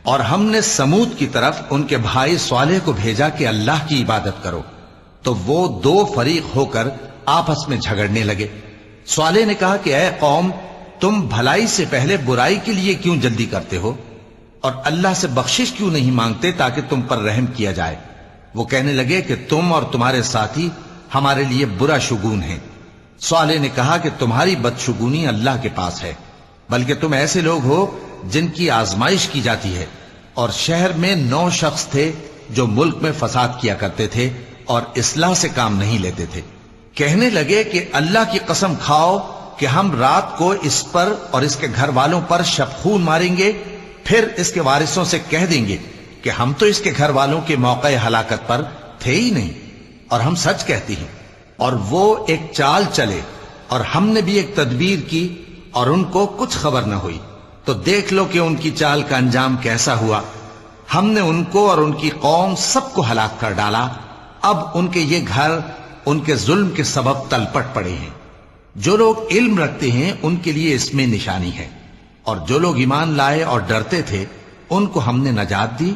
اور ہم نے سمود کی طرف ان کے بھائی صالح کو بھیجا کہ اللہ کی عبادت کرو، تو وہ دو فریق ہو کر آپس میں جھگڑنے لگے۔ صالح نے کہا کہ اے قوم، تم بھلائی سے پہلے برائی کے لیے کیوں جلدی کرتے ہو، اور اللہ سے بخشش کیوں نہیں مانگتے تاکہ تم پر رحم کیا جائے؟ وہ کہنے لگے کہ تم اور تمہارے ساتھی ہمارے لیے برا شگون ہیں۔ صالح نے کہا کہ تمہاری بدشگونی اللہ کے پاس ہے، بلکہ تم ایسے لوگ ہو جن کی آزمائش کی جاتی ہے۔ اور شہر میں 9 شخص تھے جو ملک میں فساد کیا کرتے تھے اور اصلاح سے کام نہیں لیتے تھے۔ کہنے لگے کہ اللہ کی قسم کھاؤ کہ ہم رات کو اس پر اور اس کے گھر والوں پر شبخون ماریں گے، پھر اس کے وارثوں سے کہہ دیں گے کہ ہم تو اس کے گھر والوں کے موقع ہلاکت پر تھے ہی نہیں، اور ہم سچ کہتی ہیں۔ اور وہ ایک چال چلے، اور ہم نے بھی ایک تدبیر کی، اور ان کو کچھ خبر نہ ہوئی۔ تو دیکھ لو کہ ان کی چال کا انجام کیسا ہوا۔ ہم نے ان کو اور ان کی قوم سب کو ہلاک کر ڈالا۔ اب ان کے یہ گھر ان کے ظلم کے سبب تلپٹ پڑے ہیں۔ جو لوگ علم رکھتے ہیں ان کے لیے اس میں نشانی ہے، اور جو لوگ ایمان لائے اور ڈرتے تھے ان کو ہم نے نجات دی